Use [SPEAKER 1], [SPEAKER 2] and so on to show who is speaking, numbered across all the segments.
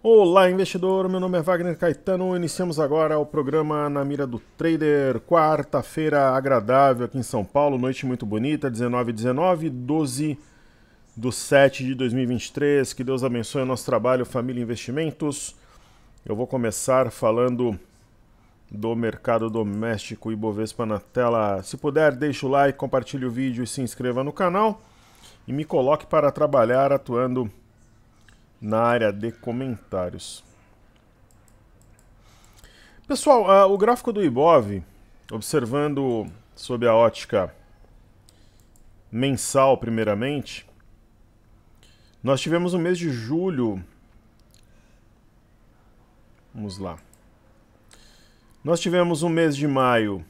[SPEAKER 1] Olá, investidor. Meu nome é Wagner Caetano. Iniciamos agora o programa Na Mira do Trader. Quarta-feira agradável aqui em São Paulo. Noite muito bonita, 19/19, 12/7/2023. Que Deus abençoe o nosso trabalho, família e investimentos. Eu vou começar falando do mercado doméstico Ibovespa na tela. Se puder, deixe o like, compartilhe o vídeo e se inscreva no canal. E me coloque para trabalhar atuando na área de comentários. Pessoal, o gráfico do Ibov, observando sob a ótica mensal primeiramente, nós tivemos o mês de julho. Vamos lá. Nós tivemos o mês de maio,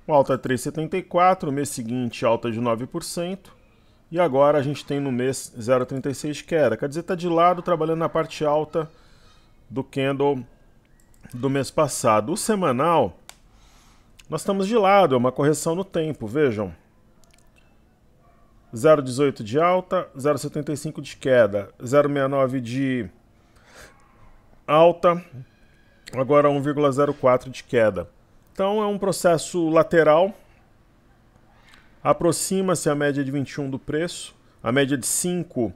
[SPEAKER 1] alta de 3,74, o mês seguinte alta de 9%. E agora a gente tem no mês 0,36 de queda. Quer dizer, está de lado trabalhando na parte alta do candle do mês passado. O semanal, nós estamos de lado, é uma correção no tempo. Vejam, 0,18 de alta, 0,75 de queda, 0,69 de alta, agora 1,04 de queda. Então é um processo lateral. Aproxima-se a média de 21 do preço, a média de 5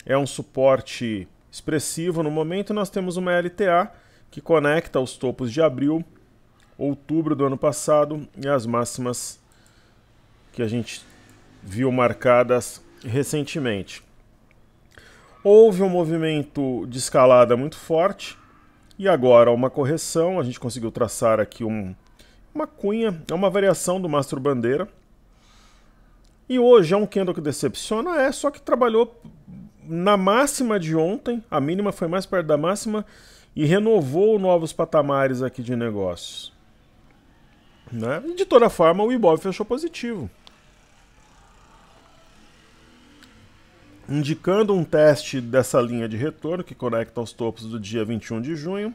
[SPEAKER 1] é um suporte expressivo no momento. Nós temos uma LTA que conecta os topos de abril, outubro do ano passado e as máximas que a gente viu marcadas recentemente. Houve um movimento de escalada muito forte e agora uma correção. A gente conseguiu traçar aqui uma cunha, é uma variação do mastro bandeira. E hoje é um candle que decepciona, só que trabalhou na máxima de ontem, a mínima foi mais perto da máxima, e renovou novos patamares aqui de negócios. Né? E de toda forma, o Ibov fechou positivo. Indicando um teste dessa linha de retorno, que conecta aos topos do dia 21 de junho,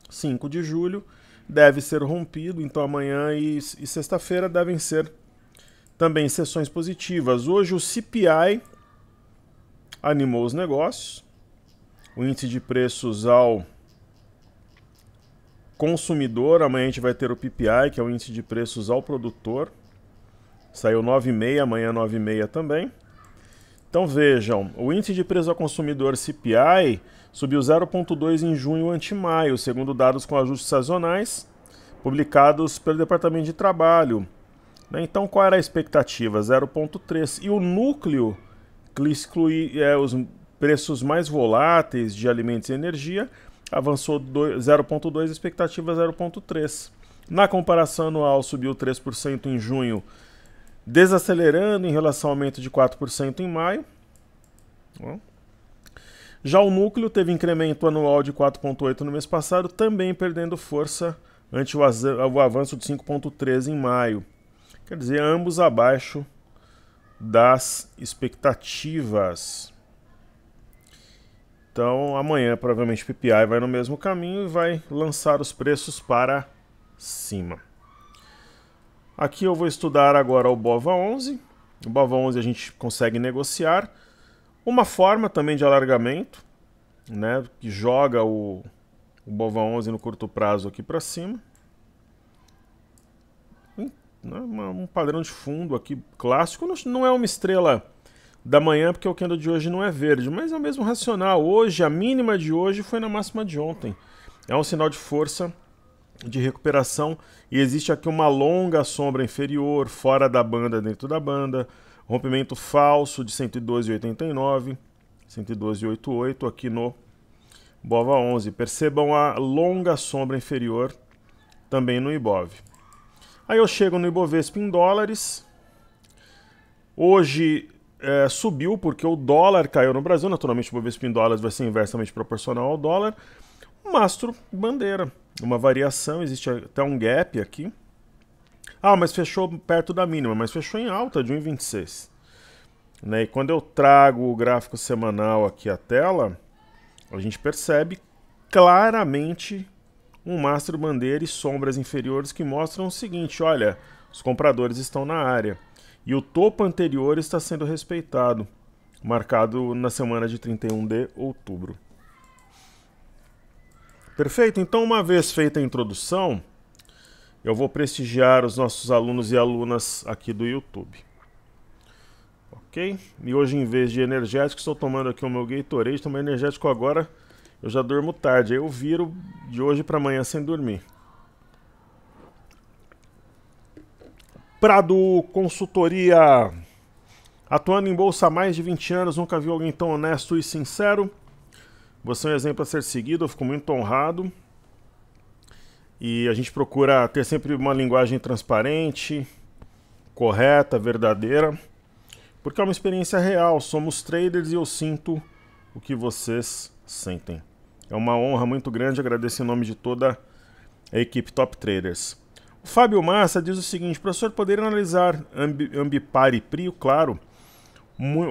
[SPEAKER 1] 5 de julho, deve ser rompido, então amanhã e sexta-feira devem ser também sessões positivas. Hoje o CPI animou os negócios. O índice de preços ao consumidor. Amanhã a gente vai ter o PPI, que é o índice de preços ao produtor. Saiu 9,5, amanhã 9,5 também. Então vejam, o índice de preço ao consumidor CPI subiu 0,2 em junho ante maio, segundo dados com ajustes sazonais publicados pelo Departamento de Trabalho. Então, qual era a expectativa? 0,3. E o núcleo, que exclui os preços mais voláteis de alimentos e energia, avançou 0,2, expectativa 0,3. Na comparação anual, subiu 3% em junho, desacelerando em relação ao aumento de 4% em maio. Já o núcleo teve incremento anual de 4,8 no mês passado, também perdendo força ante o avanço de 5,3 em maio. Quer dizer, ambos abaixo das expectativas. Então, amanhã, provavelmente, o PPI vai no mesmo caminho e vai lançar os preços para cima. Aqui eu vou estudar agora o BOVA11. O BOVA11 a gente consegue negociar. Uma forma também de alargamento, né, que joga o BOVA11 no curto prazo aqui para cima. Um padrão de fundo aqui clássico, não é uma estrela da manhã porque o candle de hoje não é verde, mas é o mesmo racional. Hoje, a mínima de hoje foi na máxima de ontem. É um sinal de força, de recuperação, e existe aqui uma longa sombra inferior, fora da banda, dentro da banda, rompimento falso de 112,89, 112,88 aqui no BOVA11. Percebam a longa sombra inferior também no Ibov. Aí eu chego no Ibovespa em dólares. Hoje subiu porque o dólar caiu no Brasil. Naturalmente o Ibovespa em dólares vai ser inversamente proporcional ao dólar. Mastro bandeira. Uma variação, existe até um gap aqui. Mas fechou perto da mínima, mas fechou em alta de 1,26. Né? E quando eu trago o gráfico semanal aqui à tela, a gente percebe claramente um mastro bandeira e sombras inferiores que mostram o seguinte: olha, os compradores estão na área. E o topo anterior está sendo respeitado. marcado na semana de 31 de outubro. Perfeito? Então, uma vez feita a introdução, eu vou prestigiar os nossos alunos e alunas aqui do YouTube. Ok? E hoje, em vez de energético, estou tomando aqui o meu Gatorade. Tomar energético agora, eu já durmo tarde. Aí eu viro de hoje para amanhã sem dormir. Prado Consultoria. Atuando em bolsa há mais de 20 anos, nunca vi alguém tão honesto e sincero. Você é um exemplo a ser seguido, eu fico muito honrado. E a gente procura ter sempre uma linguagem transparente, correta, verdadeira, porque é uma experiência real. Somos traders e eu sinto o que vocês sentem. É uma honra muito grande, agradeço em nome de toda a equipe Top Traders. O Fábio Massa diz o seguinte: professor, poderia analisar Ambipar e Prio? Claro.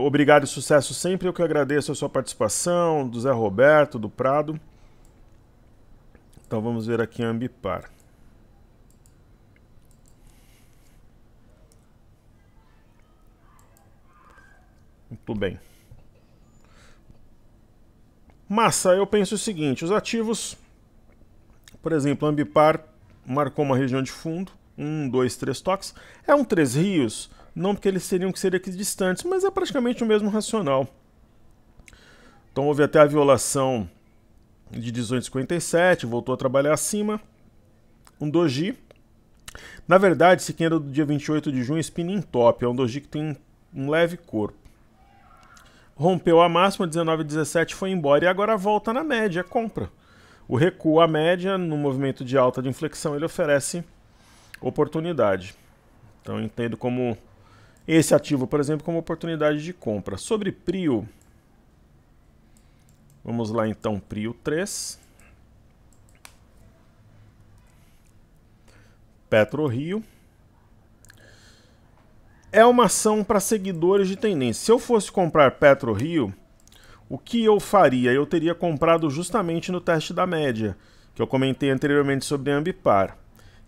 [SPEAKER 1] Obrigado e sucesso sempre. Eu que agradeço a sua participação, do Zé Roberto, do Prado. Então vamos ver aqui a Ambipar. Muito bem. Massa, eu penso o seguinte: os ativos, por exemplo, a Ambipar marcou uma região de fundo, 1, 2, 3 toques. É um 3 rios, não porque eles teriam que ser equidistantes, mas é praticamente o mesmo racional. Então houve até a violação de 18,57, voltou a trabalhar acima. Um doji. Na verdade, esse aqui era do dia 28 de junho, spinning top. É um doji que tem um leve corpo. Rompeu a máxima, 19,17, foi embora e agora volta na média, compra. O recuo à média, no movimento de alta de inflexão, ele oferece oportunidade. Então eu entendo como esse ativo, por exemplo, como oportunidade de compra. Sobre Prio, vamos lá então, Prio 3. PetroRio. É uma ação para seguidores de tendência. Se eu fosse comprar PetroRio, o que eu faria? Eu teria comprado justamente no teste da média, que eu comentei anteriormente sobre a Ambipar.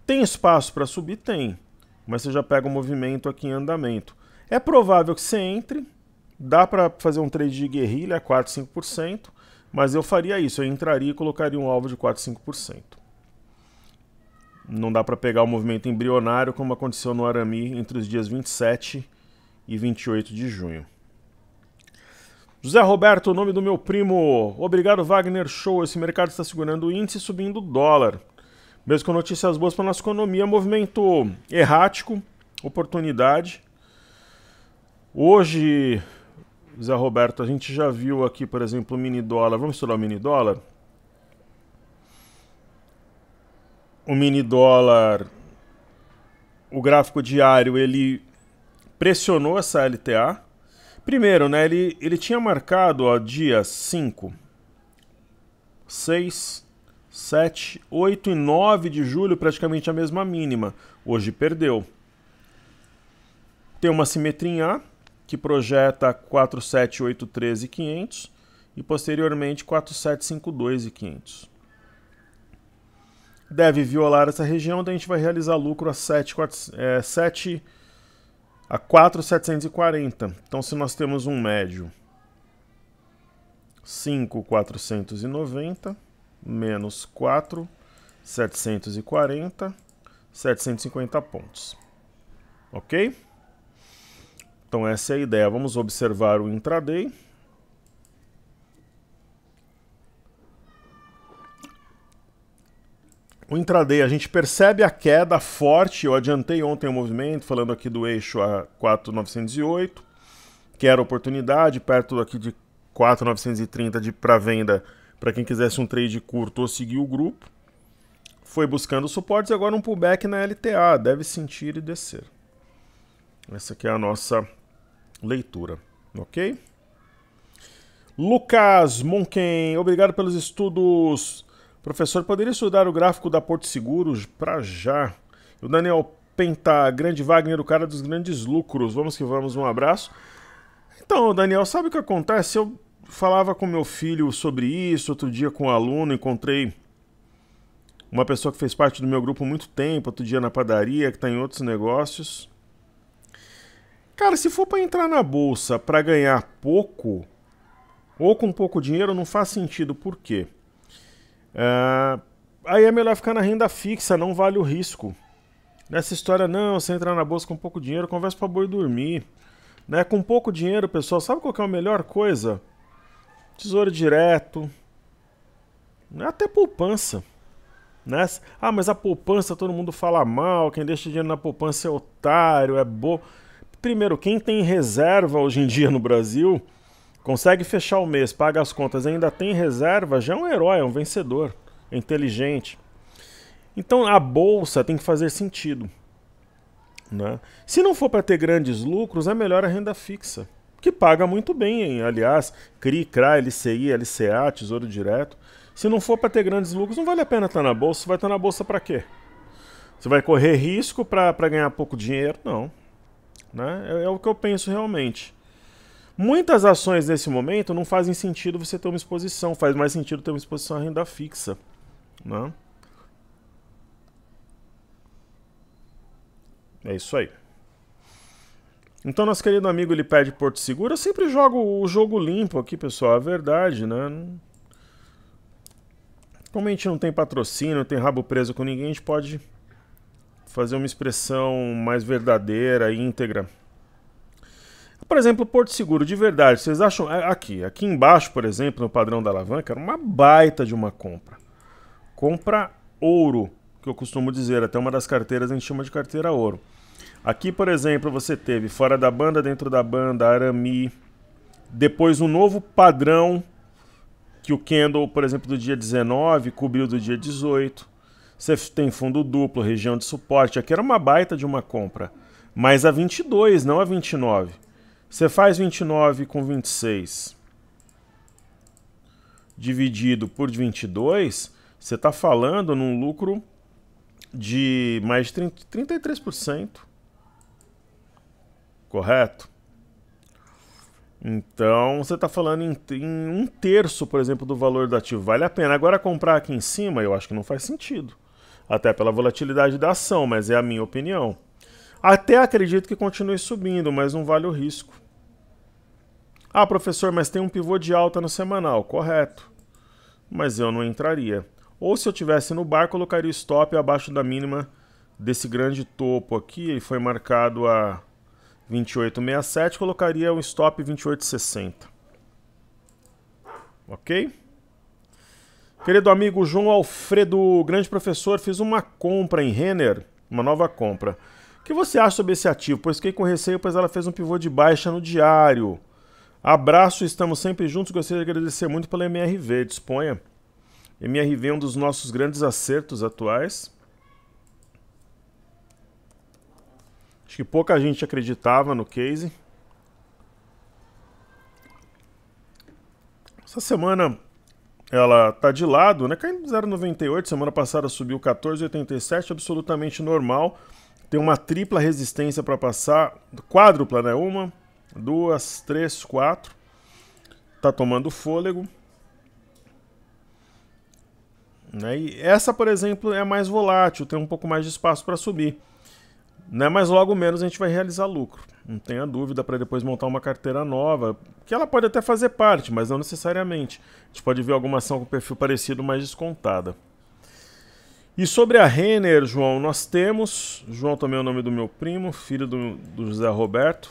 [SPEAKER 1] Tem espaço para subir? Tem. Mas você já pega o movimento aqui em andamento. É provável que você entre, dá para fazer um trade de guerrilha, 4, 5%, mas eu faria isso, eu entraria e colocaria um alvo de 4, 5%. Não dá para pegar o movimento embrionário como aconteceu no Arami entre os dias 27 e 28 de junho. José Roberto, o nome do meu primo. Obrigado, Wagner. Show. Esse mercado está segurando o índice e subindo o dólar. Mesmo com notícias boas para a nossa economia, movimento errático, oportunidade. Hoje, José Roberto, a gente já viu aqui, por exemplo, o mini dólar. Vamos estudar o mini dólar? O mini dólar, o gráfico diário, ele pressionou essa LTA. Primeiro, né, ele tinha marcado ó, dia 5, 6, 7, 8 e 9 de julho, praticamente a mesma mínima. Hoje perdeu. Tem uma simetria em A, que projeta 4783 e 500 e posteriormente 4752 e 500. Deve violar essa região, daí a gente vai realizar lucro a 4,740. Então, se nós temos um médio 5,490 menos 4,740, 750 pontos. Ok? Então, essa é a ideia. Vamos observar o intraday. O intraday, a gente percebe a queda forte. Eu adiantei ontem o movimento, falando aqui do eixo a 4,908, que era oportunidade, perto aqui de 4,930 para venda, para quem quisesse um trade curto ou seguir o grupo. Foi buscando suportes, agora um pullback na LTA, deve sentir e descer. Essa aqui é a nossa leitura, ok? Lucas Monken, obrigado pelos estudos. Professor, poderia estudar o gráfico da Porto Seguros para já? O Daniel Penta, grande Wagner, o cara dos grandes lucros. Vamos que vamos, um abraço. Então, Daniel, sabe o que acontece? Eu falava com meu filho sobre isso, outro dia com um aluno, encontrei uma pessoa que fez parte do meu grupo há muito tempo, outro dia na padaria, que está em outros negócios. Cara, se for para entrar na bolsa para ganhar pouco, ou com pouco dinheiro, não faz sentido. Por quê? Aí é melhor ficar na renda fixa, não vale o risco. Nessa história, não, você entrar na bolsa com pouco dinheiro, conversa para boi dormir. Né? Com pouco dinheiro, pessoal, sabe qual que é a melhor coisa? Tesouro direto, até poupança. Né? Ah, mas a poupança todo mundo fala mal, quem deixa dinheiro na poupança é otário, é bobo. Primeiro, quem tem reserva hoje em dia no Brasil, consegue fechar o mês, paga as contas e ainda tem reserva, já é um herói, é um vencedor, é inteligente. Então a bolsa tem que fazer sentido. Né? Se não for para ter grandes lucros, é melhor a renda fixa, que paga muito bem, hein? Aliás, CRI, CRA, LCI, LCA, Tesouro Direto. Se não for para ter grandes lucros, não vale a pena estar na bolsa. Você vai estar na bolsa para quê? Você vai correr risco para ganhar pouco dinheiro? Não. Né? É o que eu penso realmente. Muitas ações nesse momento não fazem sentido você ter uma exposição, faz mais sentido ter uma exposição à renda fixa. Né? É isso aí. Então, nosso querido amigo ele pede Porto Seguro. Eu sempre jogo o jogo limpo aqui, pessoal. É verdade, né? Como a gente não tem patrocínio, não tem rabo preso com ninguém, a gente pode fazer uma expressão mais verdadeira, íntegra. Por exemplo, Porto Seguro, de verdade, vocês acham... Aqui embaixo, por exemplo, no padrão da alavanca, era uma baita de uma compra. Compra ouro, que eu costumo dizer. Até uma das carteiras a gente chama de carteira ouro. Aqui, por exemplo, você teve fora da banda, dentro da banda, Arami. Depois um novo padrão, que o candle, por exemplo, do dia 19 cobriu do dia 18. Você tem fundo duplo, região de suporte. Aqui era uma baita de uma compra. Mas a 22, não a 29. Você faz 29 com 26 dividido por 22, você está falando num lucro de mais de 33%. Correto? Então, você está falando em 1/3, por exemplo, do valor do ativo. Vale a pena. Agora, comprar aqui em cima, eu acho que não faz sentido. Até pela volatilidade da ação, mas é a minha opinião. Até acredito que continue subindo, mas não vale o risco. Ah, professor, mas tem um pivô de alta no semanal. Correto. Mas eu não entraria. Ou se eu tivesse no bar, colocaria o stop abaixo da mínima desse grande topo aqui. Ele foi marcado a 28,67, colocaria o stop 28,60. Ok? Querido amigo João Alfredo, grande professor, fiz uma compra em Renner, uma nova compra. O que você acha sobre esse ativo? Pois fiquei com receio, pois ela fez um pivô de baixa no diário. Abraço, estamos sempre juntos. Gostaria de agradecer muito pela MRV. Disponha. MRV é um dos nossos grandes acertos atuais. Acho que pouca gente acreditava no case. Essa semana ela tá de lado, né? Caindo 0,98. Semana passada subiu 14,87, absolutamente normal. Tem uma tripla resistência para passar, quádrupla, né? 1, 2, 3, 4. Tá tomando fôlego. Né? E essa, por exemplo, é mais volátil, tem um pouco mais de espaço para subir. Né? Mas logo menos a gente vai realizar lucro. Não tenha dúvida, para depois montar uma carteira nova, que ela pode até fazer parte, mas não necessariamente. A gente pode ver alguma ação com perfil parecido, mais descontada. E sobre a Renner, João, nós temos... João também é o nome do meu primo, filho do José Roberto.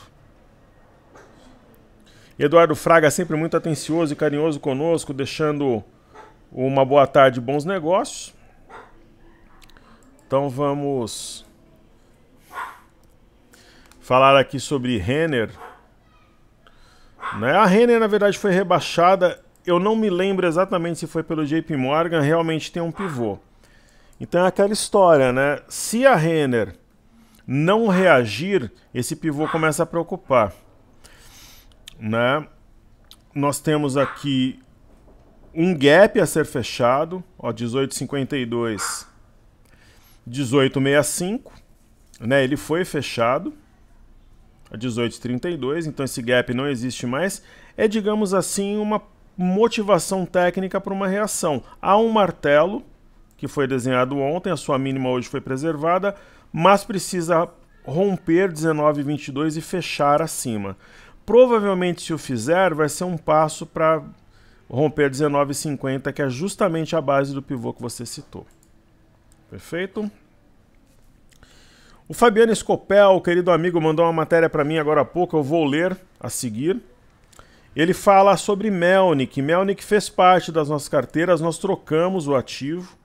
[SPEAKER 1] Eduardo Fraga sempre muito atencioso e carinhoso conosco, deixando uma boa tarde e bons negócios. Então vamos falar aqui sobre Renner. Né? A Renner, na verdade, foi rebaixada. Eu não me lembro exatamente se foi pelo JP Morgan, realmente tem um pivô. Então é aquela história, né? Se a Renner não reagir, esse pivô começa a preocupar. Né? Nós temos aqui um gap a ser fechado, ó, 18,52, 18,65, né? Ele foi fechado a 18,32, então esse gap não existe mais. É, digamos assim, uma motivação técnica para uma reação. Há um martelo que foi desenhado ontem, a sua mínima hoje foi preservada, mas precisa romper 19,22 e fechar acima. Provavelmente, se o fizer, vai ser um passo para romper 19,50, que é justamente a base do pivô que você citou. Perfeito? O Fabiano Scopel, querido amigo, mandou uma matéria para mim agora há pouco, eu vou ler a seguir. Ele fala sobre Melnick. Melnick fez parte das nossas carteiras, nós trocamos o ativo.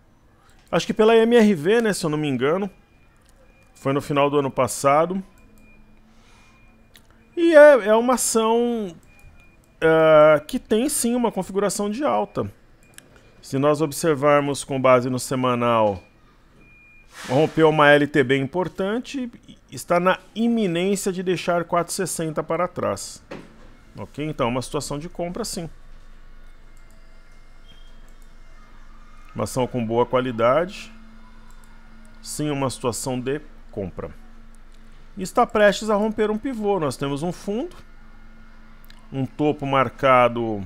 [SPEAKER 1] Acho que pela MRV, né, se eu não me engano. Foi no final do ano passado. E é uma ação que tem sim uma configuração de alta. Se nós observarmos com base no semanal, rompeu uma LTB importante, está na iminência de deixar 4,60 para trás. Ok? Então é uma situação de compra sim. Uma ação com boa qualidade. Sim, uma situação de compra. E está prestes a romper um pivô. Nós temos um fundo, um topo marcado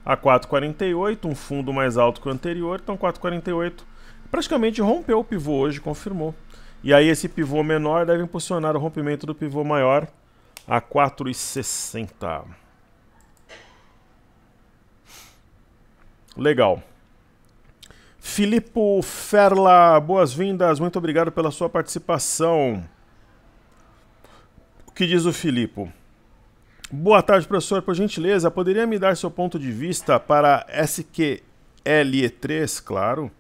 [SPEAKER 1] a 4,48, um fundo mais alto que o anterior, então 4,48 praticamente rompeu o pivô hoje, confirmou. E aí esse pivô menor deve impulsionar o rompimento do pivô maior a 4,60. Legal. Filippo Ferla, boas-vindas, muito obrigado pela sua participação. O que diz o Filippo? Boa tarde, professor, por gentileza, poderia me dar seu ponto de vista para SQLE3, claro?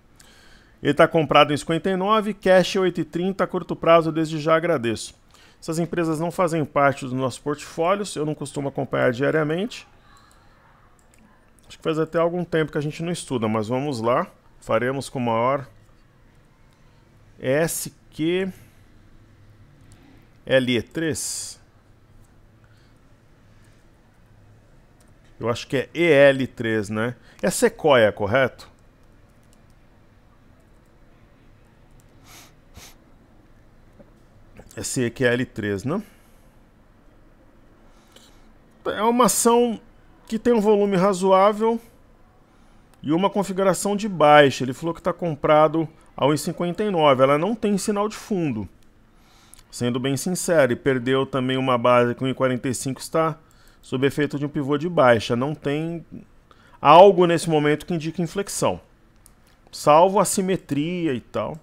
[SPEAKER 1] Ele está comprado em 59, cash 8,30, curto prazo, desde já agradeço. Essas empresas não fazem parte dos nossos portfólios, eu não costumo acompanhar diariamente. Acho que faz até algum tempo que a gente não estuda, mas vamos lá. Faremos com maior SQLE3. Eu acho que é EL3, né? É Sequoia, correto? É CQL3, né? É uma ação que tem um volume razoável e uma configuração de baixa. Ele falou que está comprado a 1,59. Ela não tem sinal de fundo, sendo bem sincero. E perdeu também uma base que 1,45 está sob efeito de um pivô de baixa. Não tem algo nesse momento que indique inflexão, salvo assimetria e tal.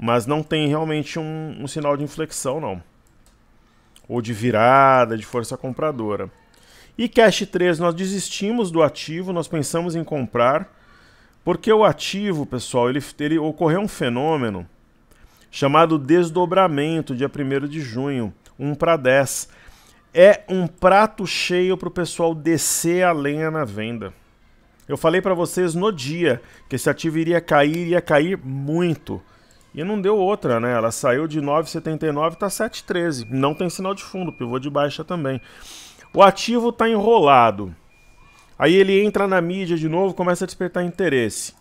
[SPEAKER 1] Mas não tem realmente um sinal de inflexão, não. Ou de virada, de força compradora. E Cash 3, nós desistimos do ativo, nós pensamos em comprar, porque o ativo, pessoal, ele ocorreu um fenômeno chamado desdobramento, dia 1º de junho, 1/10. É um prato cheio para o pessoal descer a lenha na venda. Eu falei para vocês no dia que esse ativo iria cair muito. E não deu outra, né? Ela saiu de 9,79 e está 7,13. Não tem sinal de fundo, pivô de baixa também. O ativo está enrolado. Aí ele entra na mídia de novo, começa a despertar interesse.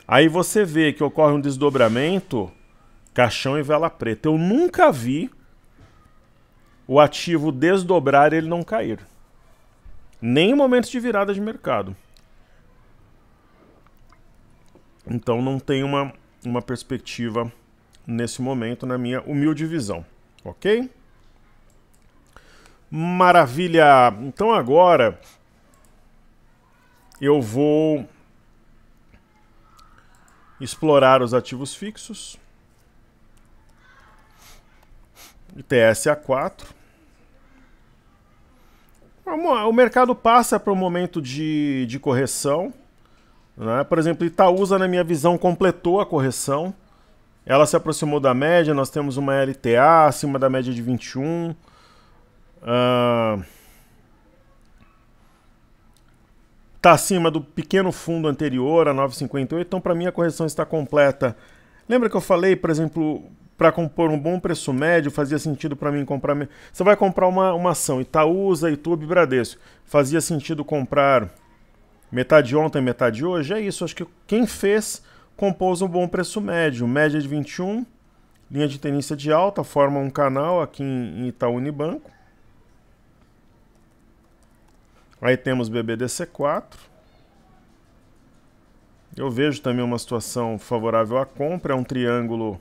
[SPEAKER 1] Aí você vê que ocorre um desdobramento, caixão e vela preta. Eu nunca vi o ativo desdobrar e ele não cair. Nem em momentos de virada de mercado. Então não tem uma perspectiva nesse momento, na minha humilde visão, ok? Maravilha! Então agora eu vou explorar os ativos fixos. ITS-A4. O mercado passa por um momento de correção. Né? Por exemplo, Itaúsa, na minha visão, completou a correção. Ela se aproximou da média, nós temos uma LTA acima da média de 21. Está acima do pequeno fundo anterior, a 9,58. Então, para mim, a correção está completa. Lembra que eu falei, por exemplo, para compor um bom preço médio, fazia sentido para mim comprar... Você vai comprar uma ação, Itaúsa, Itube, Bradesco. Fazia sentido comprar... metade ontem, metade hoje, é isso. Acho que quem fez, compôs um bom preço médio. Média de 21, linha de tendência de alta, forma um canal aqui em Itaú Unibanco. Aí temos BBDC4. Eu vejo também uma situação favorável à compra, é um triângulo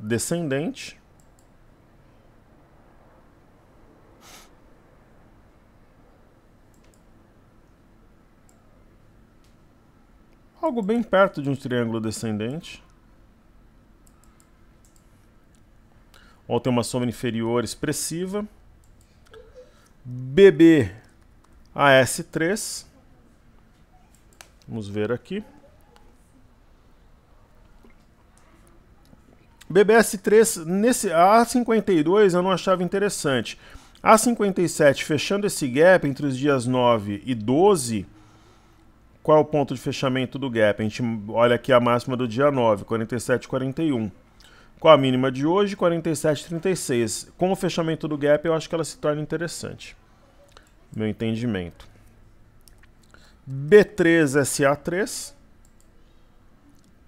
[SPEAKER 1] descendente. Algo bem perto de um triângulo descendente. Ou tem uma soma inferior expressiva. BBAS3. Vamos ver aqui. BBS3, nesse A52 eu não achava interessante. A57, fechando esse gap entre os dias 9 e 12, qual é o ponto de fechamento do gap? A gente olha aqui a máxima do dia 9, 47,41. Qual a mínima de hoje? 47,36. Com o fechamento do gap, eu acho que ela se torna interessante. Meu entendimento. B3SA3.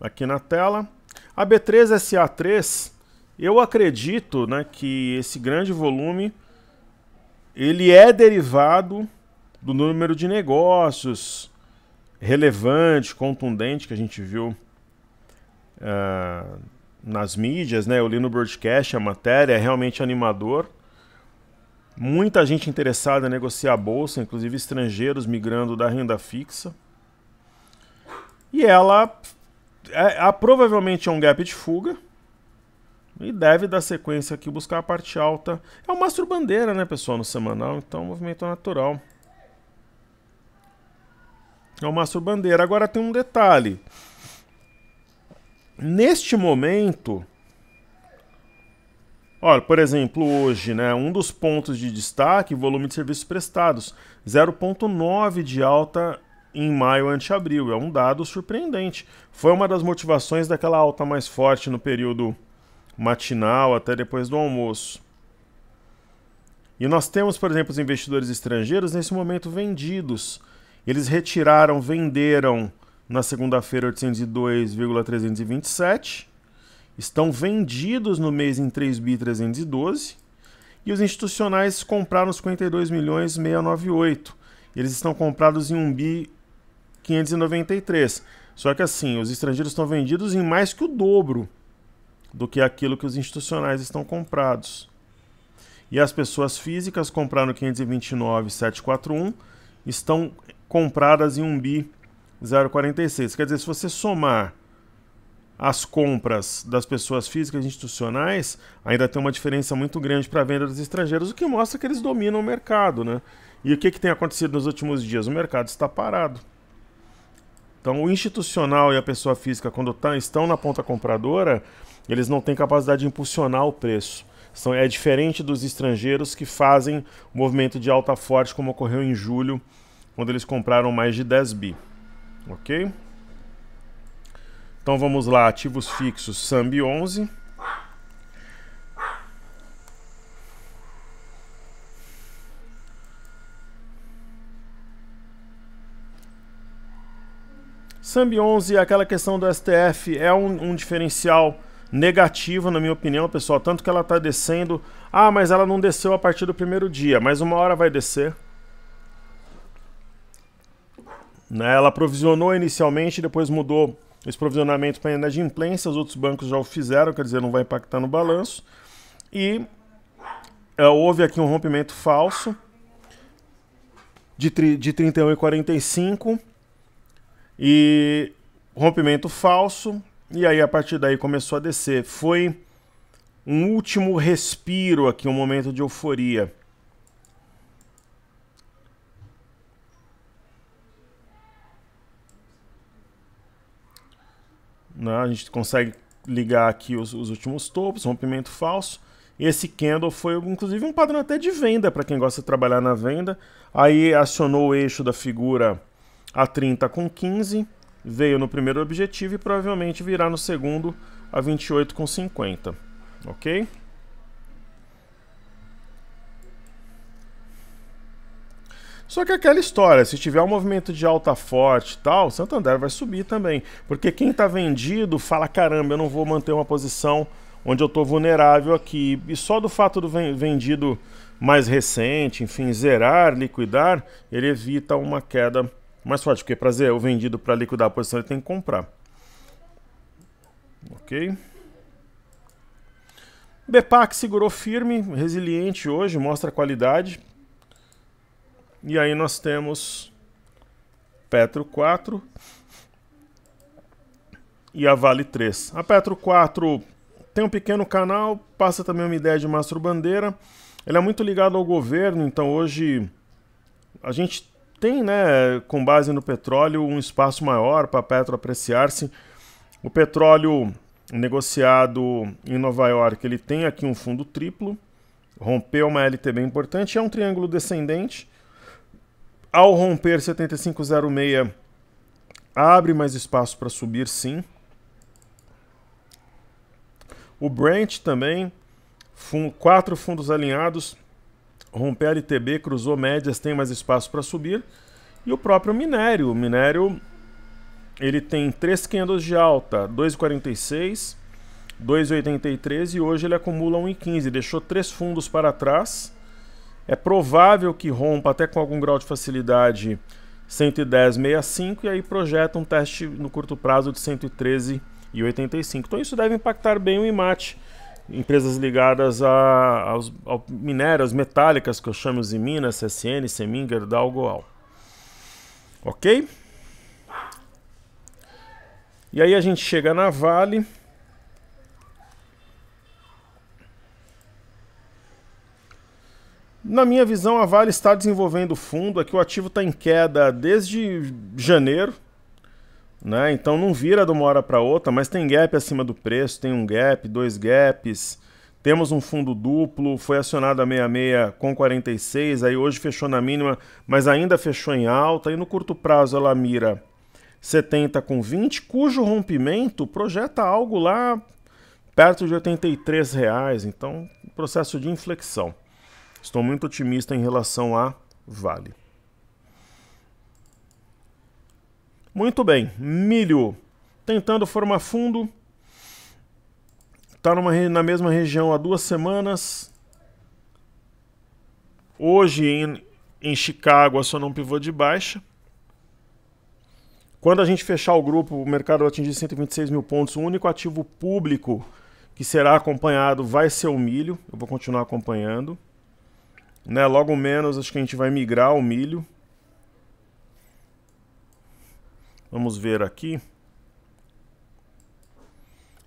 [SPEAKER 1] Aqui na tela. A B3SA3, eu acredito, né, que esse grande volume ele é derivado do número de negócios relevante, contundente que a gente viu nas mídias, né? Eu li no broadcast a matéria, é realmente animador. Muita gente interessada em negociar a bolsa, inclusive estrangeiros migrando da renda fixa. E ela provavelmente é um gap de fuga e deve dar sequência aqui, buscar a parte alta. É um mastro bandeira, né, pessoal, no semanal, então movimento natural. É um mastro bandeira. Agora tem um detalhe. Neste momento, olha, por exemplo, hoje, né, um dos pontos de destaque, volume de serviços prestados, 0,9 de alta em maio ante abril. É um dado surpreendente. Foi uma das motivações daquela alta mais forte no período matinal até depois do almoço. E nós temos, por exemplo, os investidores estrangeiros nesse momento vendidos. Eles venderam na segunda-feira 802,327, estão vendidos no mês em 3.312 e os institucionais compraram 52.698. Eles estão comprados em 1.593. Só que assim, os estrangeiros estão vendidos em mais que o dobro do que aquilo que os institucionais estão comprados. E as pessoas físicas compraram 529.741, estão compradas em 1.046. Quer dizer, se você somar as compras das pessoas físicas e institucionais, ainda tem uma diferença muito grande para a venda dos estrangeiros, o que mostra que eles dominam o mercado, né? E o que tem acontecido nos últimos dias? O mercado está parado. Então, o institucional e a pessoa física, quando estão na ponta compradora, eles não têm capacidade de impulsionar o preço. É diferente dos estrangeiros que fazem o movimento de alta forte, como ocorreu em julho, quando eles compraram mais de 10 bi. Ok? Então vamos lá, ativos fixos, SAMB 11. SAMB 11, aquela questão do STF, é um diferencial negativo, na minha opinião, pessoal. Tanto que ela está descendo. Ah, mas ela não desceu a partir do primeiro dia, mas uma hora vai descer. Né? Ela provisionou inicialmente, depois mudou esse provisionamento para inadimplência, os outros bancos já o fizeram, quer dizer, não vai impactar no balanço. E houve aqui um rompimento falso de 31,45 e rompimento falso, e aí a partir daí começou a descer. Foi um último respiro aqui, um momento de euforia. A gente consegue ligar aqui os últimos topos, rompimento falso. Esse candle foi inclusive um padrão até de venda para quem gosta de trabalhar na venda. Aí acionou o eixo da figura a 30 com 15, veio no primeiro objetivo e provavelmente virá no segundo a 28 com 50. Ok? Só que aquela história, se tiver um movimento de alta forte e tal, o Santander vai subir também. Porque quem está vendido fala, caramba, eu não vou manter uma posição onde eu estou vulnerável aqui. E só do fato do vendido mais recente, enfim, zerar, liquidar, ele evita uma queda mais forte. Porque para o vendido para liquidar a posição ele tem que comprar. Ok? BPAC segurou firme, resiliente hoje, mostra qualidade. E aí nós temos Petro 4 e a Vale 3. A Petro 4 tem um pequeno canal, passa também uma ideia de mastro bandeira. Ele é muito ligado ao governo, então hoje a gente tem, né, com base no petróleo, um espaço maior para a Petro apreciar-se. O petróleo negociado em Nova York, ele tem aqui um fundo triplo, rompeu uma LTB importante, é um triângulo descendente. Ao romper 75,06, abre mais espaço para subir, sim. O Brent também, 4 fundos alinhados, rompeu a LTB, cruzou médias, tem mais espaço para subir. E o próprio minério, ele tem 3 candles de alta, 2,46, 2,83 e hoje ele acumula 1,15, deixou 3 fundos para trás. É provável que rompa até com algum grau de facilidade 110,65 e aí projeta um teste no curto prazo de 113,85. Então isso deve impactar bem o IMAT, empresas ligadas ao minério, as metálicas, que eu chamo de Minas, CSN, Semin, Gerdau, Goal. Ok? E aí a gente chega na Vale. Na minha visão, a Vale está desenvolvendo fundo. Aqui o ativo está em queda desde janeiro, né? Então não vira de uma hora para outra, mas tem gap acima do preço, tem um gap, 2 gaps. Temos um fundo duplo, foi acionado a 66 com 46, aí hoje fechou na mínima, mas ainda fechou em alta. E no curto prazo ela mira 70 com 20, cujo rompimento projeta algo lá perto de R$83. Então, processo de inflexão. Estou muito otimista em relação a Vale. Muito bem, milho tentando formar fundo. Está na mesma região há 2 semanas. Hoje em Chicago acionou um pivô de baixa. Quando a gente fechar o grupo, o mercado vai atingir 126 mil pontos. O único ativo público que será acompanhado vai ser o milho. Eu vou continuar acompanhando. Né, logo menos acho que a gente vai migrar ao milho. Vamos ver aqui.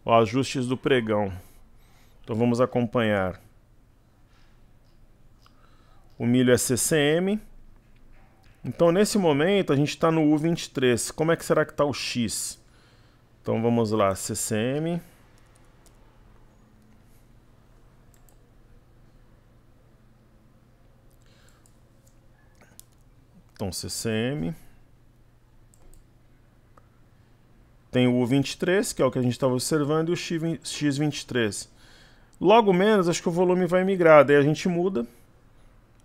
[SPEAKER 1] Ó, ajustes do pregão. Então vamos acompanhar. O milho é CCM. Então nesse momento a gente está no U23. Como é que será que está o X? Então vamos lá, CCM. Então, CCM. Tem o U23, que é o que a gente estava observando, e o X23. Logo menos, acho que o volume vai migrar. Daí a gente muda.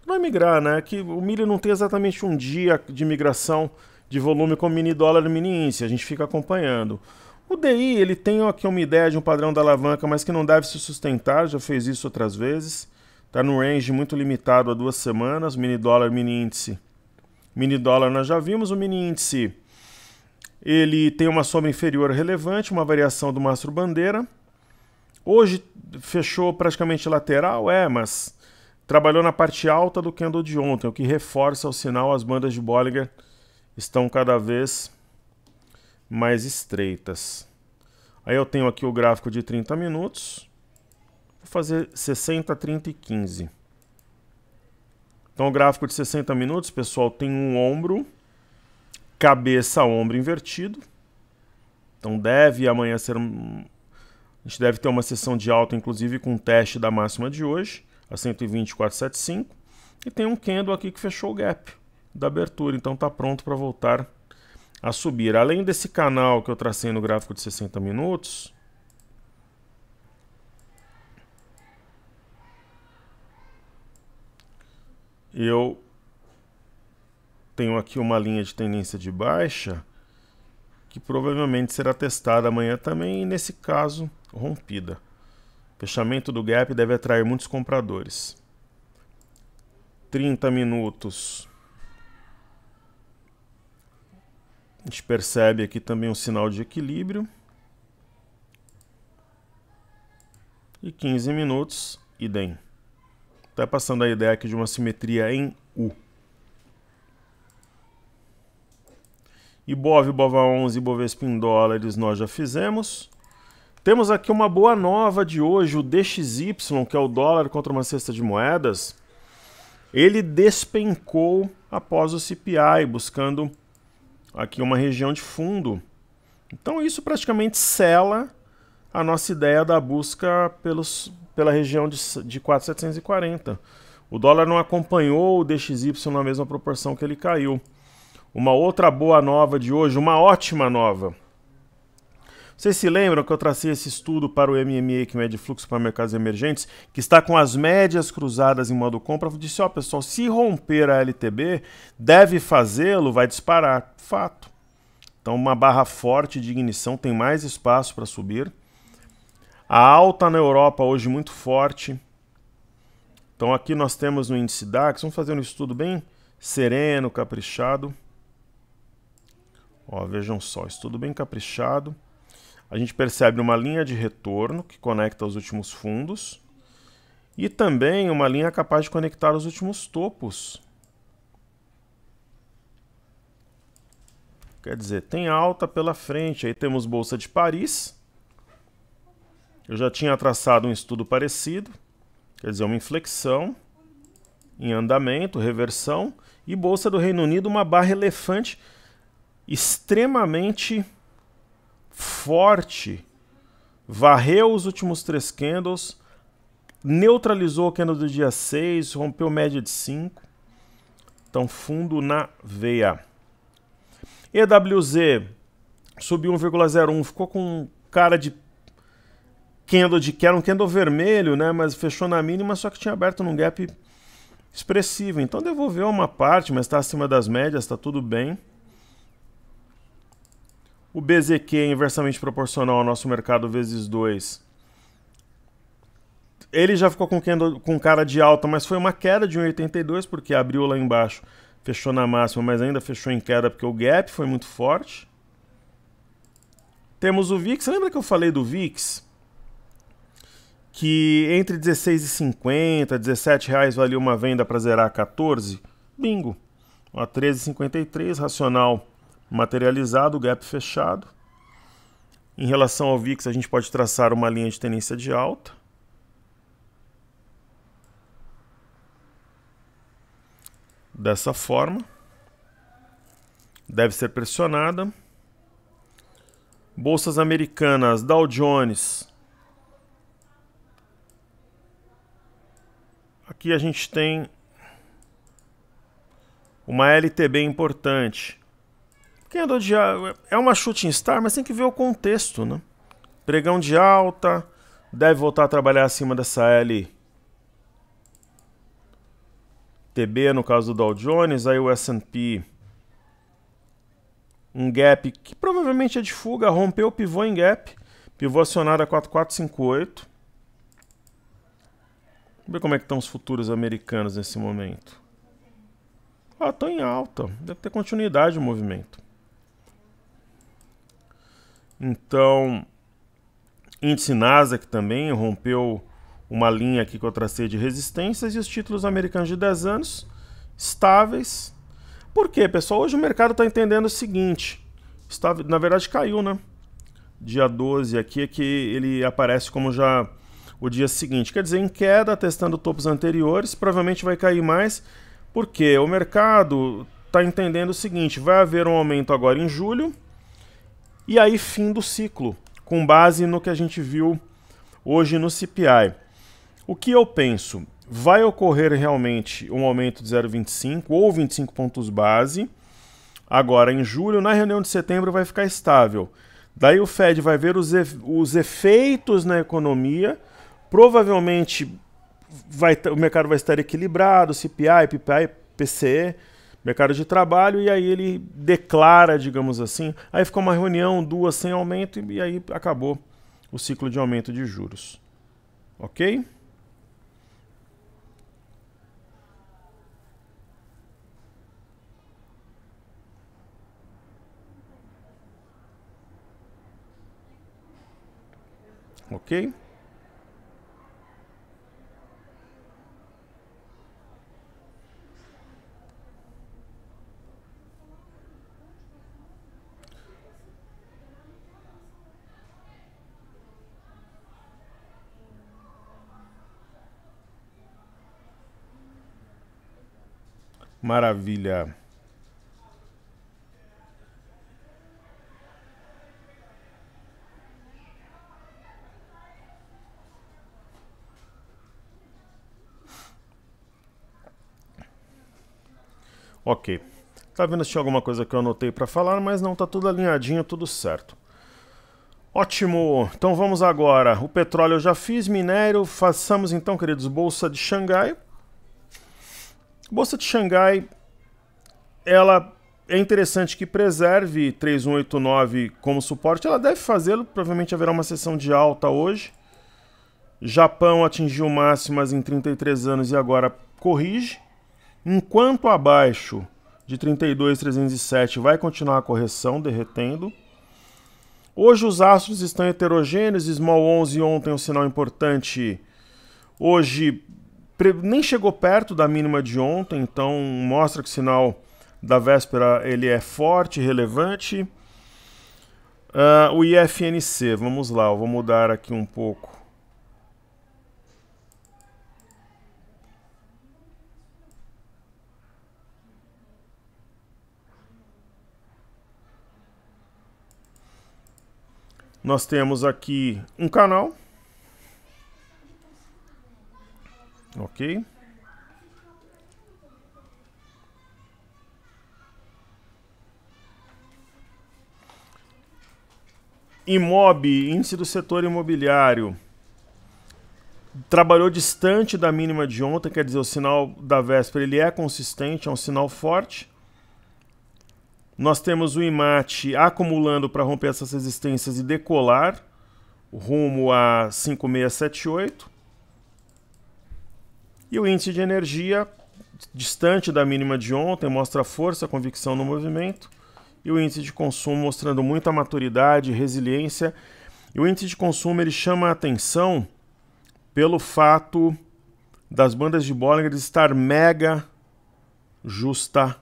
[SPEAKER 1] Vai migrar, né? Que o milho não tem exatamente um dia de migração de volume como mini dólar e mini índice. A gente fica acompanhando. O DI, ele tem aqui uma ideia de um padrão da alavanca, mas que não deve se sustentar. Já fez isso outras vezes. Está no range muito limitado há 2 semanas. Mini dólar, mini índice. Mini dólar nós já vimos, o mini índice ele tem uma sombra inferior relevante, uma variação do mastro bandeira. Hoje fechou praticamente lateral, mas trabalhou na parte alta do candle de ontem, o que reforça o sinal, as bandas de Bollinger estão cada vez mais estreitas. Aí eu tenho aqui o gráfico de 30 minutos, vou fazer 60, 30 e 15. Então o gráfico de 60 minutos, pessoal, tem um ombro, cabeça, ombro invertido. Então deve amanhã ser... A gente deve ter uma sessão de alta, inclusive com teste da máxima de hoje, a 120,475. E tem um candle aqui que fechou o gap da abertura, então está pronto para voltar a subir. Além desse canal que eu tracei no gráfico de 60 minutos... eu tenho aqui uma linha de tendência de baixa que provavelmente será testada amanhã também e, nesse caso, rompida. Fechamento do gap deve atrair muitos compradores. 30 minutos. A gente percebe aqui também um sinal de equilíbrio. e 15 minutos, idem. Está passando a ideia aqui de uma simetria em U. Ibov, Ibova11 e Ibovespa em dólares nós já fizemos. Temos aqui uma boa nova de hoje, o DXY, que é o dólar contra uma cesta de moedas. Ele despencou após o CPI, buscando aqui uma região de fundo. Então isso praticamente sela a nossa ideia da busca pela região de 4.740. O dólar não acompanhou o DXY na mesma proporção que ele caiu. Uma outra boa nova de hoje, uma ótima nova. Vocês se lembram que eu tracei esse estudo para o MMA, que mede fluxo para mercados emergentes, que está com as médias cruzadas em modo compra? Eu disse, ó, pessoal, se romper a LTB, deve fazê-lo, vai disparar. Fato. Então, uma barra forte de ignição, tem mais espaço para subir. A alta na Europa hoje muito forte. Então aqui nós temos no índice DAX, vamos fazer um estudo bem sereno, caprichado. Ó, vejam só, estudo bem caprichado. A gente percebe uma linha de retorno que conecta os últimos fundos e também uma linha capaz de conectar os últimos topos. Quer dizer, tem alta pela frente. Aí temos Bolsa de Paris. Eu já tinha traçado um estudo parecido, quer dizer, uma inflexão em andamento, reversão, e Bolsa do Reino Unido, uma barra elefante extremamente forte. Varreu os últimos 3 candles, neutralizou o candle do dia 6, rompeu média de 5. Então, fundo na veia. EWZ subiu 1,01, ficou com cara de candle de queda, um candle vermelho, né? Mas fechou na mínima, só que tinha aberto num gap expressivo. Então devolveu uma parte, mas está acima das médias, está tudo bem. O BZQ é inversamente proporcional ao nosso mercado vezes 2. Ele já ficou com cara de alta, mas foi uma queda de 1,82, porque abriu lá embaixo, fechou na máxima, mas ainda fechou em queda porque o gap foi muito forte. Temos o VIX. Lembra que eu falei do VIX? Que entre 16,50 e 17 reais valia uma venda para zerar 14? Bingo! A 13,53, racional materializado, gap fechado. Em relação ao VIX, a gente pode traçar uma linha de tendência de alta. Dessa forma. Deve ser pressionada. Bolsas americanas, Dow Jones. Aqui a gente tem uma LTB importante. Candle de é uma shooting star, mas tem que ver o contexto, né? Pregão de alta, deve voltar a trabalhar acima dessa LTB, no caso do Dow Jones, aí o S&P, um gap que provavelmente é de fuga, rompeu o pivô em gap, pivô acionado a 4458. Vamos ver como é que estão os futuros americanos nesse momento. Ah, estão em alta, deve ter continuidade o movimento. Então, índice Nasdaq também rompeu uma linha aqui que eu tracei de resistências e os títulos americanos de 10 anos estáveis. Por quê, pessoal? Hoje o mercado está entendendo o seguinte, na verdade caiu, né? Dia 12 aqui é que ele aparece como já o dia seguinte, quer dizer, em queda, testando topos anteriores, provavelmente vai cair mais, porque o mercado está entendendo o seguinte, vai haver um aumento agora em julho, e aí fim do ciclo, com base no que a gente viu hoje no CPI. O que eu penso? Vai ocorrer realmente um aumento de 0,25 ou 25 pontos base, agora em julho, na reunião de setembro vai ficar estável. Daí o Fed vai ver os efeitos na economia, provavelmente o mercado vai estar equilibrado, CPI, PPI, PCE, mercado de trabalho, e aí ele declara, digamos assim, aí fica uma reunião, 2 sem aumento, e aí acabou o ciclo de aumento de juros. Ok? Ok? Maravilha. Ok. Tá vendo se tinha alguma coisa que eu anotei para falar, mas não, tá tudo alinhadinho, tudo certo. Ótimo. Então vamos agora. O petróleo eu já fiz, minério. Façamos então, queridos, Bolsa de Xangai. Bolsa de Xangai, ela é interessante que preserve 3189 como suporte. Ela deve fazê-lo, provavelmente haverá uma sessão de alta hoje. Japão atingiu máximas em 33 anos e agora corrige. Enquanto abaixo de 32.307 vai continuar a correção, derretendo. Hoje os astros estão heterogêneos, Small 11 ontem um sinal importante. Hoje nem chegou perto da mínima de ontem, então mostra que o sinal da véspera ele é forte, relevante. O IFNC, vamos lá, eu vou mudar aqui um pouco. Nós temos aqui um canal. Ok. Imob, índice do setor imobiliário, trabalhou distante da mínima de ontem, quer dizer, o sinal da véspera ele é consistente, é um sinal forte. Nós temos o IMAT acumulando para romper essas resistências e decolar rumo a 5678. E o índice de energia, distante da mínima de ontem, mostra força, convicção no movimento. E o índice de consumo mostrando muita maturidade, resiliência. E o índice de consumo ele chama a atenção pelo fato das bandas de Bollinger estar mega justapostas.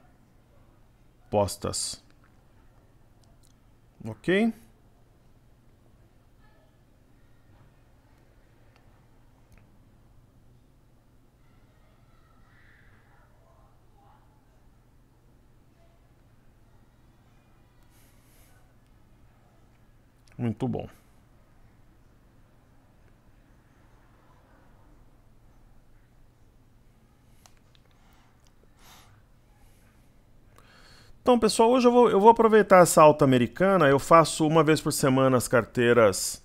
[SPEAKER 1] Ok? Muito bom. Então, pessoal, hoje eu vou aproveitar essa alta americana. Eu faço uma vez por semana as carteiras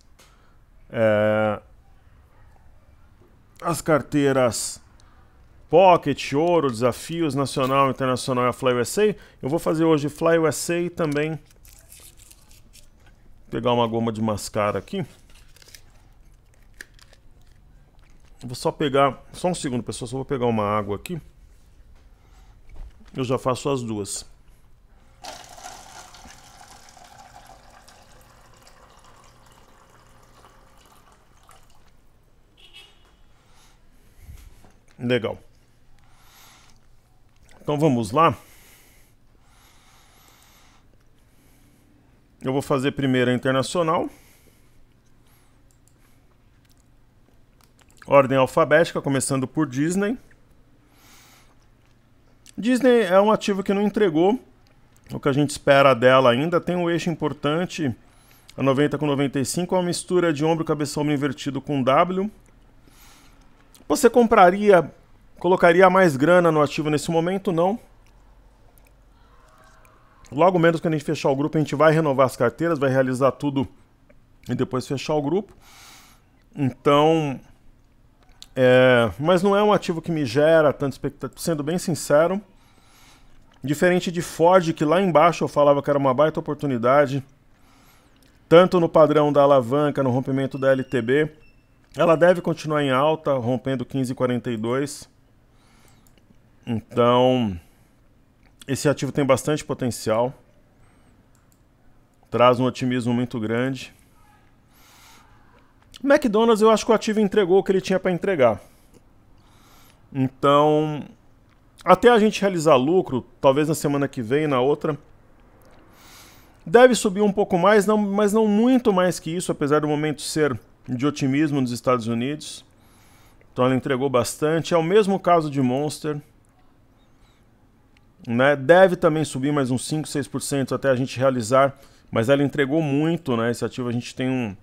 [SPEAKER 1] Pocket, Ouro, Desafios, Nacional, Internacional e a Fly USA. Eu vou fazer hoje Fly USA e também. Vou pegar uma goma de mascar aqui. Vou só pegar, só um segundo, pessoal, só vou pegar uma água aqui. Eu já faço as duas. Legal. Então vamos lá. Eu vou fazer primeiro a internacional. Ordem alfabética, começando por Disney. Disney é um ativo que não entregou o que a gente espera dela ainda. Tem um eixo importante, a 90 com 95, é uma mistura de ombro, cabeça, ombro invertido com W. Você compraria, colocaria mais grana no ativo nesse momento? Não. Logo menos quando a gente fechar o grupo, a gente vai renovar as carteiras, vai realizar tudo e depois fechar o grupo. Então, mas não é um ativo que me gera tanta expectativa, sendo bem sincero. Diferente de Ford, que lá embaixo eu falava que era uma baita oportunidade, tanto no padrão da alavanca, no rompimento da LTB, ela deve continuar em alta, rompendo 15,42. Então, esse ativo tem bastante potencial, traz um otimismo muito grande. McDonald's, eu acho que o ativo entregou o que ele tinha para entregar. Então, até a gente realizar lucro, talvez na semana que vem, na outra, deve subir um pouco mais, mas não muito mais que isso, apesar do momento ser de otimismo nos Estados Unidos. Então ela entregou bastante. É o mesmo caso de Monster. né? Deve também subir mais uns 5, 6% até a gente realizar, mas ela entregou muito, né? Esse ativo a gente tem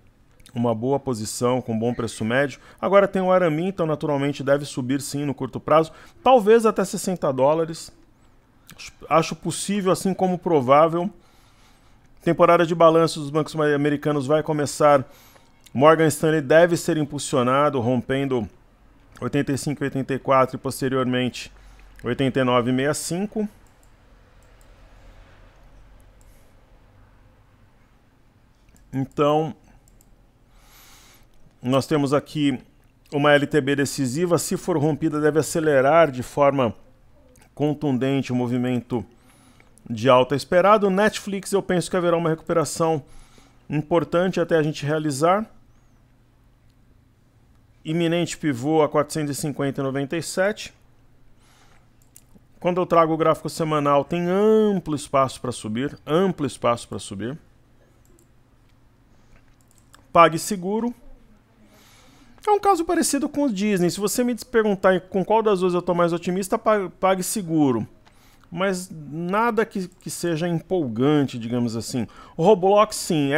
[SPEAKER 1] uma boa posição, com bom preço médio. Agora tem o Aramin, então naturalmente deve subir sim no curto prazo, talvez até 60 dólares. Acho possível, assim como provável. Temporada de balanço dos bancos americanos vai começar. Morgan Stanley deve ser impulsionado, rompendo 85,84 e posteriormente 89,65. Então, nós temos aqui uma LTB decisiva. Se for rompida, deve acelerar de forma contundente o movimento de alta esperado. Netflix, eu penso que haverá uma recuperação importante até a gente realizar. Iminente pivô a 450,97. Quando eu trago o gráfico semanal, tem amplo espaço para subir, amplo espaço para subir. PagSeguro. É um caso parecido com o Disney. Se você me perguntar com qual das duas eu estou mais otimista, PagSeguro. Mas nada que seja empolgante, digamos assim. O Roblox, sim,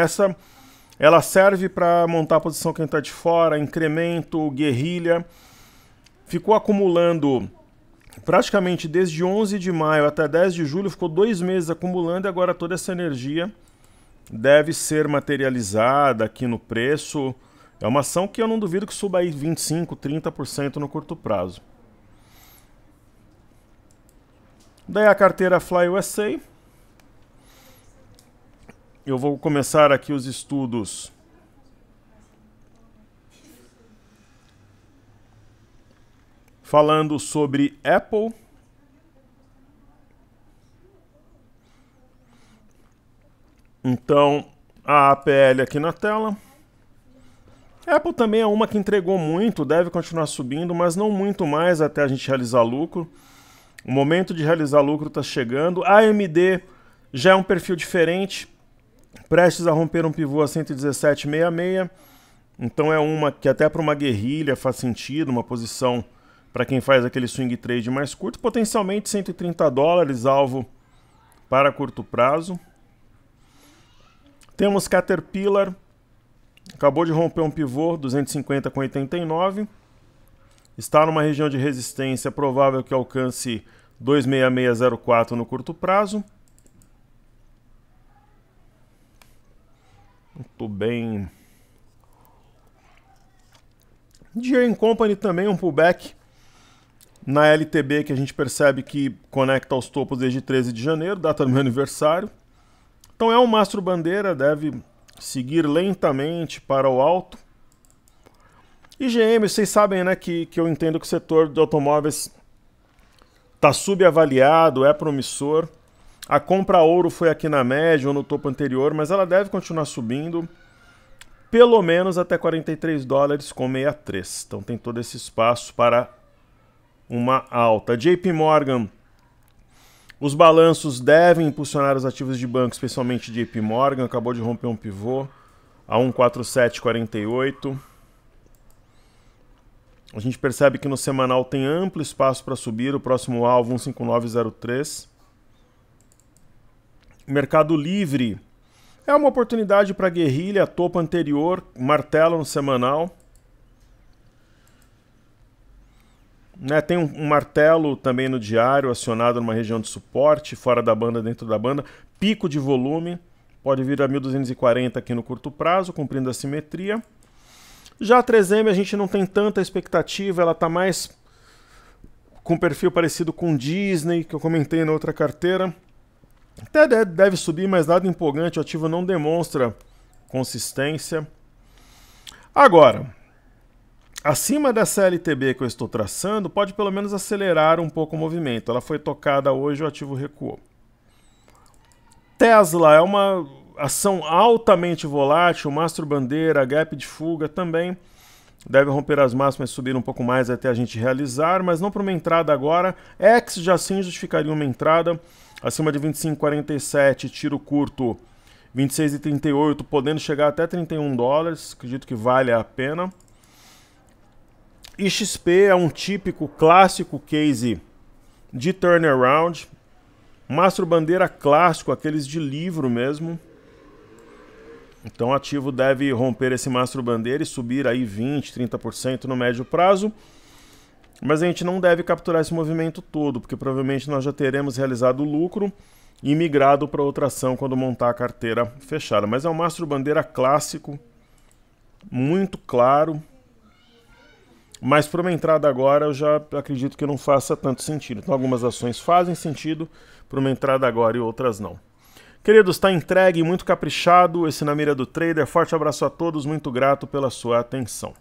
[SPEAKER 1] ela serve para montar a posição quem está de fora, incremento, guerrilha. Ficou acumulando praticamente desde 11 de maio até 10 de julho, ficou 2 meses acumulando e agora toda essa energia deve ser materializada aqui no preço. É uma ação que eu não duvido que suba aí 25%, 30% no curto prazo. Daí a carteira Fly USA. Eu vou começar aqui os estudos falando sobre Apple. Então, a APL aqui na tela. Apple também é uma que entregou muito, deve continuar subindo, mas não muito mais até a gente realizar lucro. O momento de realizar lucro está chegando. A AMD já é um perfil diferente, prestes a romper um pivô a 117,66. Então é uma que até para uma guerrilha faz sentido, uma posição para quem faz aquele swing trade mais curto. Potencialmente 130 dólares, alvo para curto prazo. Temos Caterpillar, acabou de romper um pivô, 250,89. Está numa região de resistência, provável que alcance 26604 no curto prazo. Muito bem. Deere & Company também um pullback na LTB que a gente percebe que conecta aos topos desde 13 de janeiro, data do meu aniversário. Então é um mastro bandeira, deve seguir lentamente para o alto. IGM, vocês sabem, né, que eu entendo que o setor de automóveis está subavaliado, é promissor. A compra ouro foi aqui na média ou no topo anterior, mas ela deve continuar subindo, pelo menos até 43 dólares com 63. Então tem todo esse espaço para uma alta. JP Morgan, os balanços devem impulsionar os ativos de banco, especialmente JP Morgan, acabou de romper um pivô a 147,48. A gente percebe que no semanal tem amplo espaço para subir, o próximo alvo 159,03. Mercado Livre é uma oportunidade para guerrilha, topo anterior, martelo no semanal. Né, tem um martelo também no diário, acionado numa região de suporte, fora da banda, dentro da banda. Pico de volume, pode vir a 1.240 aqui no curto prazo, cumprindo a simetria. Já a 3M a gente não tem tanta expectativa, ela está mais com perfil parecido com Disney, que eu comentei na outra carteira. Até deve subir, mas nada empolgante, o ativo não demonstra consistência. Agora, acima dessa LTB que eu estou traçando, pode pelo menos acelerar um pouco o movimento. Ela foi tocada hoje, o ativo recuou. Tesla é uma ação altamente volátil, mastro bandeira, gap de fuga também. Deve romper as máximas e subir um pouco mais até a gente realizar, mas não para uma entrada agora. X já sim justificaria uma entrada acima de 25,47, tiro curto 26,38, podendo chegar até 31 dólares. Acredito que vale a pena. XP é um típico clássico case de turnaround. Mastro bandeira clássico, aqueles de livro mesmo. Então o ativo deve romper esse mastro bandeira e subir aí 20%, 30% no médio prazo. Mas a gente não deve capturar esse movimento todo, porque provavelmente nós já teremos realizado o lucro e migrado para outra ação quando montar a carteira fechada. Mas é um mastro bandeira clássico, muito claro. Mas para uma entrada agora eu já acredito que não faça tanto sentido. Então algumas ações fazem sentido para uma entrada agora e outras não. Queridos, está entregue, muito caprichado esse Na Mira do Trader. Forte abraço a todos, muito grato pela sua atenção.